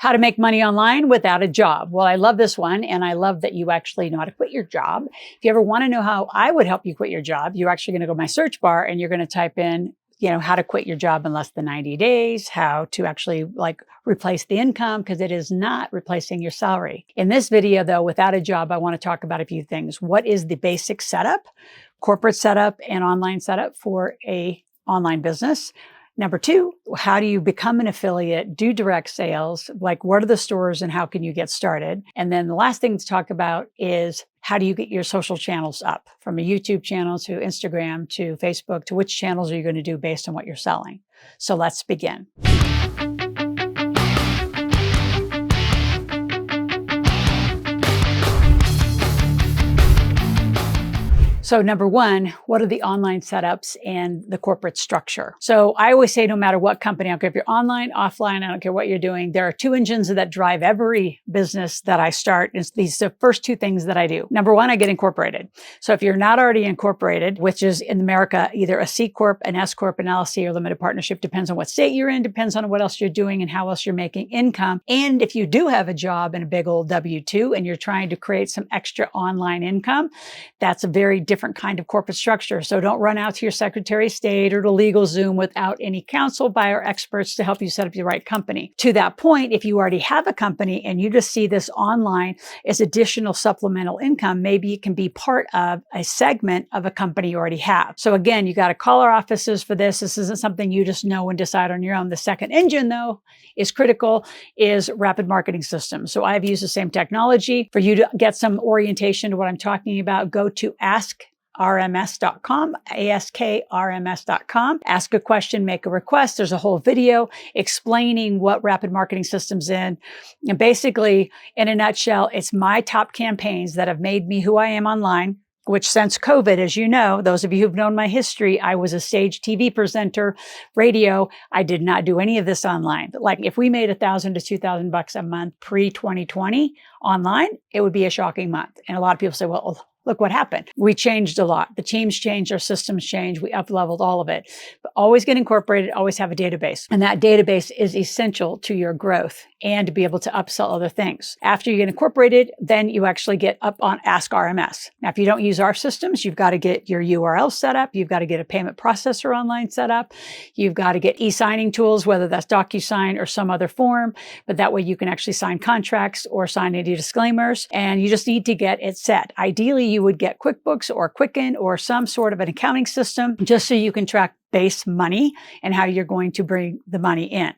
How to make money online without a job. Well, I love this one, and I love that you actually know how to quit your job. If you ever want to know how I would help you quit your job, you're actually going to go to my search bar and you're going to type in, how to quit your job in less than 90 days, how to actually replace the income, because it is not replacing your salary. In this video, though, without a job, I want to talk about a few things. What is the basic setup, corporate setup, and online setup for a online business? Number two, how do you become an affiliate, do direct sales? What are the stores and how can you get started? And then the last thing to talk about is how do you get your social channels up, from a YouTube channel to Instagram to Facebook, to which channels are you going to do based on what you're selling? So let's begin. So number one, what are the online setups and the corporate structure? So I always say, no matter what company, I don't care if you're online, offline, I don't care what you're doing, there are two engines that drive every business that I start. And these are the first two things that I do. Number one, I get incorporated. So if you're not already incorporated, which is in America, either a C Corp, an S Corp, an LLC, or limited partnership, depends on what state you're in, depends on what else you're doing and how else you're making income. And if you do have a job and a big old W-2 and you're trying to create some extra online income, that's a very different kind of corporate structure. So don't run out to your Secretary of State or to LegalZoom without any counsel by our experts to help you set up the right company. To that point, if you already have a company and you just see this online as additional supplemental income, maybe it can be part of a segment of a company you already have. So again, you got to call our offices for this. This isn't something you just know and decide on your own. The second engine, though, is critical, is rapid marketing systems. So I've used the same technology. For you to get some orientation to what I'm talking about, go to askrms.com, askrms.com. Ask a question, make a request. There's a whole video explaining what rapid marketing systems in. And basically, in a nutshell, it's my top campaigns that have made me who I am online, which since COVID, as you know, those of you who've known my history, I was a stage TV presenter, radio. I did not do any of this online. But if we made $1,000 to $2,000 a month pre-2020 online, it would be a shocking month. And a lot of people say, well, look what happened. We changed a lot. The teams changed, our systems changed, we up-leveled all of it. But always get incorporated, always have a database. And that database is essential to your growth and to be able to upsell other things. After you get incorporated, then you actually get up on Ask RMS. Now, if you don't use our systems, you've got to get your URL set up. You've got to get a payment processor online set up. You've got to get e-signing tools, whether that's DocuSign or some other form. But that way you can actually sign contracts or sign any disclaimers. And you just need to get it set. Ideally, you would get QuickBooks or Quicken or some sort of an accounting system just so you can track base money and how you're going to bring the money in.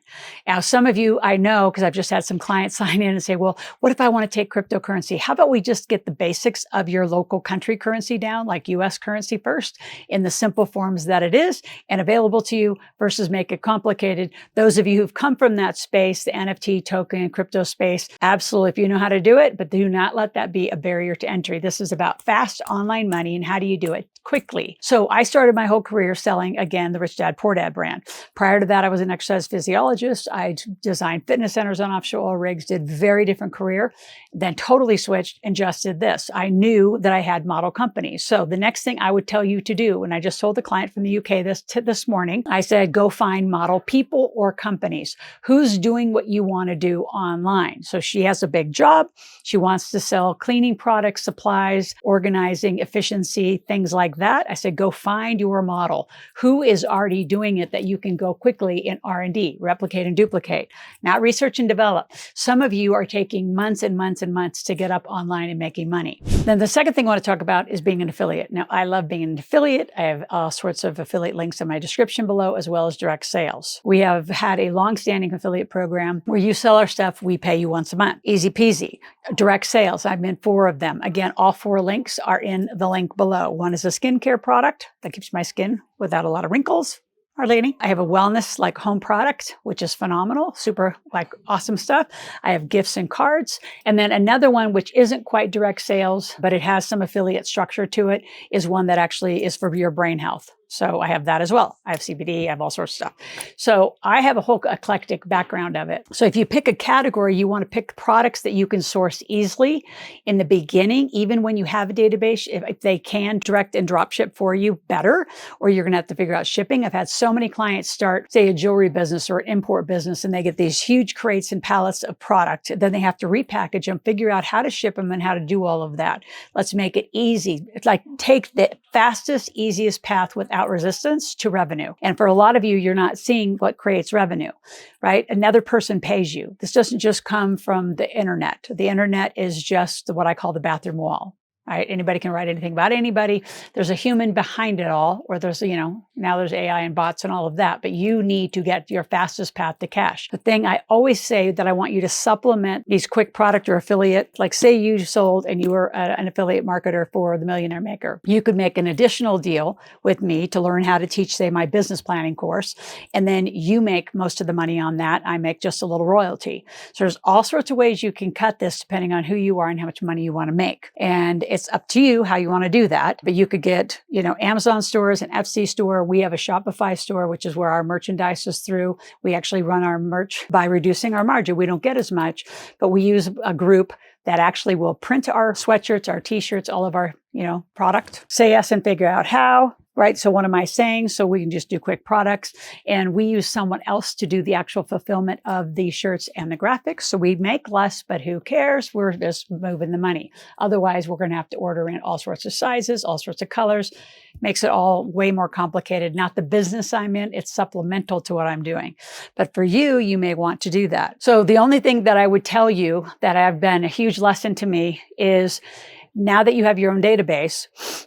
Now, some of you I know, because I've just had some clients sign in and say, well, what if I want to take cryptocurrency? How about we just get the basics of your local country currency down, like US currency first, in the simple forms that it is and available to you versus make it complicated. Those of you who've come from that space, the NFT token, crypto space, absolutely, if you know how to do it, but do not let that be a barrier to entry. This is about fast online money and how do you do it quickly. So I started my whole career selling, again, the Rich Dad Poor Dad brand. Prior to that, I was an exercise physiologist. I designed fitness centers on offshore oil rigs, did very different career, then totally switched and just did this. I knew that I had model companies. So the next thing I would tell you to do, and I just told the client from the UK this morning, I said, go find model people or companies. Who's doing what you want to do online? So she has a big job. She wants to sell cleaning products, supplies, organizing, efficiency, things like that. I said, go find your model. Who is already doing it that you can go quickly in R&D, replicate and duplicate, not research and develop. Some of you are taking months and months and months to get up online and making money. Then the second thing I want to talk about is being an affiliate. Now, I love being an affiliate. I have all sorts of affiliate links in my description below, as well as direct sales. We have had a long-standing affiliate program where you sell our stuff, we pay you once a month. Easy peasy. Direct sales, I'm in 4 of them. Again, all 4 links are in the link below. One is a skincare product that keeps my skin without a lot of wrinkles. Hardly any. I have a wellness home product, which is phenomenal, super awesome stuff. I have gifts and cards. And then another one, which isn't quite direct sales, but it has some affiliate structure to it, is one that actually is for your brain health. So I have that as well. I have CBD, I have all sorts of stuff. So I have a whole eclectic background of it. So if you pick a category, you want to pick products that you can source easily in the beginning, even when you have a database, if they can direct and drop ship for you, better, or you're going to have to figure out shipping. I've had so many clients start, say, a jewelry business or an import business, and they get these huge crates and pallets of product. Then they have to repackage them, figure out how to ship them and how to do all of that. Let's make it easy. It's like take the fastest, easiest path without resistance to revenue. And for a lot of you, you're not seeing what creates revenue, right? Another person pays you. This doesn't just come from the internet. The internet is just what I call the bathroom wall. Right? Anybody can write anything about anybody. There's a human behind it all, or there's, now there's AI and bots and all of that, but you need to get your fastest path to cash. The thing I always say that I want you to supplement these quick product or affiliate, like say you sold and you were an affiliate marketer for the Millionaire Maker. You could make an additional deal with me to learn how to teach, say, my business planning course. And then you make most of the money on that. I make just a little royalty. So there's all sorts of ways you can cut this depending on who you are and how much money you want to make. And it's up to you how you want to do that. But you could get, Amazon stores, an Etsy store. We have a Shopify store, which is where our merchandise is through. We actually run our merch by reducing our margin. We don't get as much, but we use a group that actually will print our sweatshirts, our t-shirts, all of our, product. Say yes and figure out how. Right. So what am I saying? So we can just do quick products, and we use someone else to do the actual fulfillment of the shirts and the graphics. So we make less, but who cares? We're just moving the money. Otherwise, we're going to have to order in all sorts of sizes, all sorts of colors. Makes it all way more complicated. Not the business I'm in. It's supplemental to what I'm doing. But for you, you may want to do that. So the only thing that I would tell you that have been a huge lesson to me is, now that you have your own database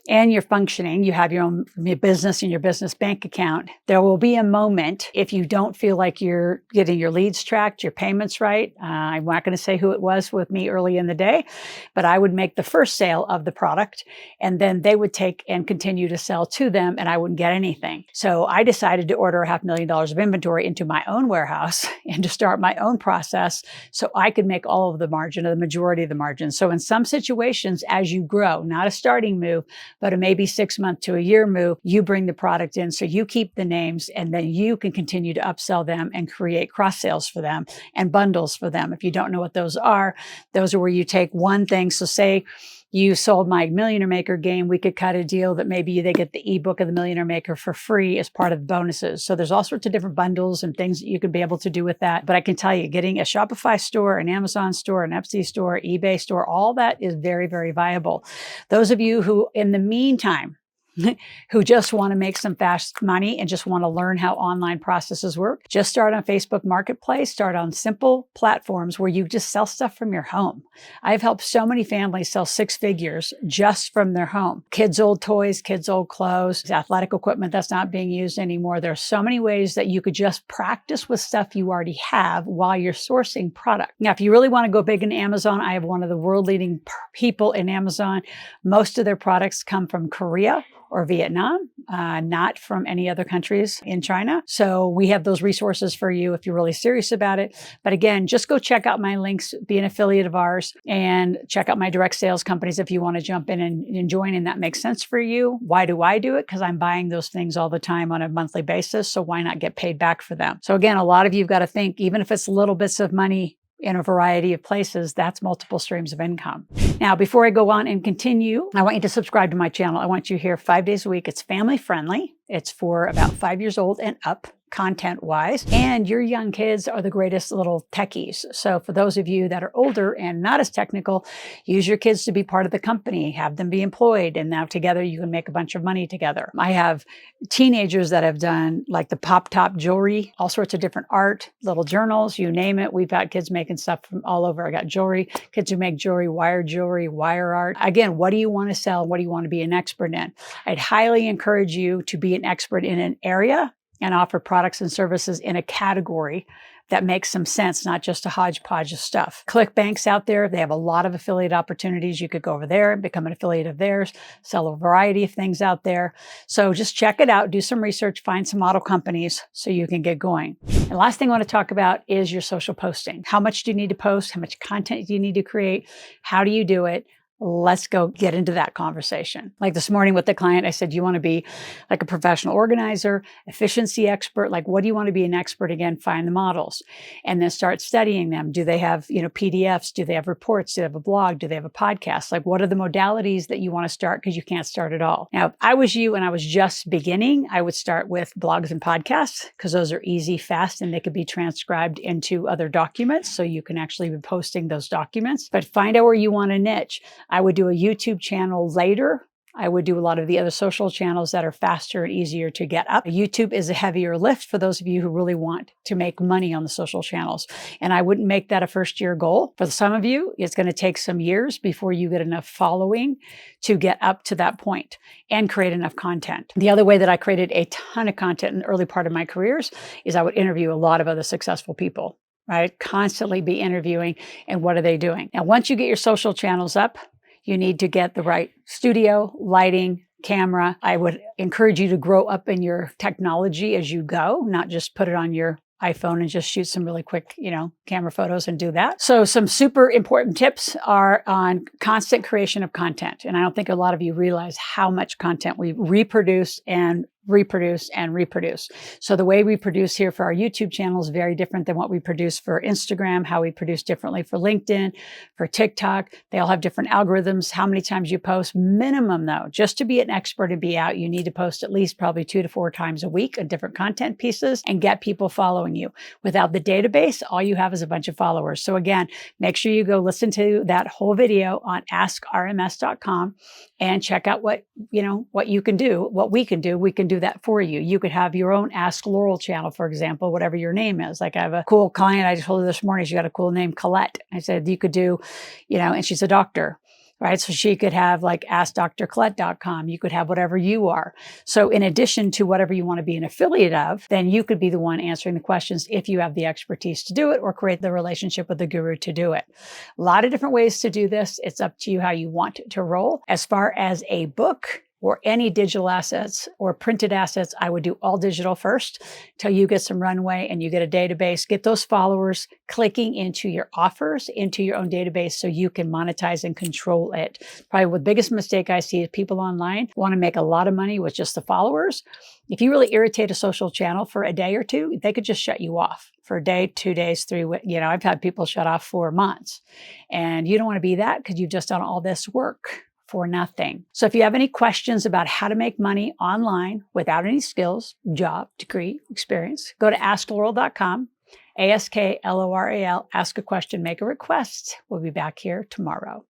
and you're functioning, you have your own business and your business bank account, there will be a moment if you don't feel like you're getting your leads tracked, your payments right. I'm not going to say who it was with me early in the day, but I would make the first sale of the product, and then they would take and continue to sell to them, and I wouldn't get anything. So I decided to order $500,000 of inventory into my own warehouse and to start my own process so I could make all of the margin, or the majority of the margin. So in some situations, as you grow, not a starting move, but a maybe 6 month to a year move, you bring the product in, so you keep the names, and then you can continue to upsell them and create cross sales for them and bundles for them. If you don't know what those are where you take one thing. So say you sold my Millionaire Maker game, we could cut a deal that maybe they get the ebook of the Millionaire Maker for free as part of the bonuses. So there's all sorts of different bundles and things that you could be able to do with that. But I can tell you, getting a Shopify store, an Amazon store, an Etsy store, eBay store, all that is very, very viable. Those of you who, in the meantime, who just want to make some fast money and just want to learn how online processes work, just start on Facebook Marketplace, start on simple platforms where you just sell stuff from your home. I've helped so many families sell 6 figures just from their home. Kids' old toys, kids' old clothes, athletic equipment that's not being used anymore. There are so many ways that you could just practice with stuff you already have while you're sourcing product. Now, if you really want to go big in Amazon, I have one of the world leading people in Amazon. Most of their products come from Korea or Vietnam, not from any other countries in China. So we have those resources for you if you're really serious about it. But again, just go check out my links, be an affiliate of ours, and check out my direct sales companies if you want to jump in and join, and that makes sense for you. Why do I do it? Because I'm buying those things all the time on a monthly basis. So why not get paid back for them? So again, a lot of you've got to think, even if it's little bits of money in a variety of places, that's multiple streams of income. Now, before I go on and continue, I want you to subscribe to my channel. I want you here 5 days a week. It's family friendly. It's for about 5 years old and up, content-wise. And your young kids are the greatest little techies. So for those of you that are older and not as technical, use your kids to be part of the company, have them be employed, and now together you can make a bunch of money together. I have teenagers that have done like the pop-top jewelry, all sorts of different art, little journals, you name it. We've got kids making stuff from all over. I got jewelry, kids who make jewelry, wire art. Again, what do you want to sell? What do you want to be an expert in? I'd highly encourage you to be an expert in an area and offer products and services in a category that makes some sense, not just a hodgepodge of stuff. ClickBank's out there. They have a lot of affiliate opportunities. You could go over there and become an affiliate of theirs, sell a variety of things out there. So just check it out, do some research, find some model companies so you can get going. And last thing I want to talk about is your social posting. How much do you need to post? How much content do you need to create? How do you do it? Let's go get into that conversation. Like this morning with the client, I said, you want to be like a professional organizer, efficiency expert? Like, what do you want to be an expert again? Find the models and then start studying them. Do they have, PDFs? Do they have reports? Do they have a blog? Do they have a podcast? Like, what are the modalities that you want to start? Because you can't start it all. Now, if I was you and I was just beginning, I would start with blogs and podcasts because those are easy, fast, and they could be transcribed into other documents. So you can actually be posting those documents, but find out where you want to niche. I would do a YouTube channel later. I would do a lot of the other social channels that are faster and easier to get up. YouTube is a heavier lift for those of you who really want to make money on the social channels. And I wouldn't make that a first-year goal. For some of you, it's going to take some years before you get enough following to get up to that point and create enough content. The other way that I created a ton of content in the early part of my careers is I would interview a lot of other successful people. Right? Constantly be interviewing and what are they doing? Now, once you get your social channels up, you need to get the right studio, lighting, camera. I would encourage you to grow up in your technology as you go, not just put it on your iPhone and just shoot some really quick, camera photos and do that. So some super important tips are on constant creation of content. And I don't think a lot of you realize how much content we reproduce and reproduce and reproduce. So the way we produce here for our YouTube channel is very different than what we produce for Instagram, how we produce differently for LinkedIn, for TikTok. They all have different algorithms, how many times you post. Minimum though, just to be an expert and be out, you need to post at least probably 2 to 4 times a week on different content pieces and get people following you. Without the database, all you have is a bunch of followers. So again, make sure you go listen to that whole video on askrms.com and check out what you can do, what we can do. We can do that for you. You could have your own Ask Loral channel, for example, whatever your name is. Like I have a cool client, I told her this morning, she got a cool name, Colette. I said, you could do, and she's a doctor, right? So she could have like AskDrColette.com. You could have whatever you are. So in addition to whatever you want to be an affiliate of, then you could be the one answering the questions if you have the expertise to do it or create the relationship with the guru to do it. A lot of different ways to do this. It's up to you how you want to roll. As far as a book, or any digital assets or printed assets, I would do all digital first until you get some runway and you get a database. Get those followers clicking into your offers, into your own database so you can monetize and control it. Probably the biggest mistake I see is people online want to make a lot of money with just the followers. If you really irritate a social channel for a day or two, they could just shut you off for a day, 2 days, 3 weeks. I've had people shut off for months. And you don't want to be that because you've just done all this work for nothing. So if you have any questions about how to make money online without any skills, job, degree, experience, go to askloral.com, ASKLORAL, ask a question, make a request. We'll be back here tomorrow.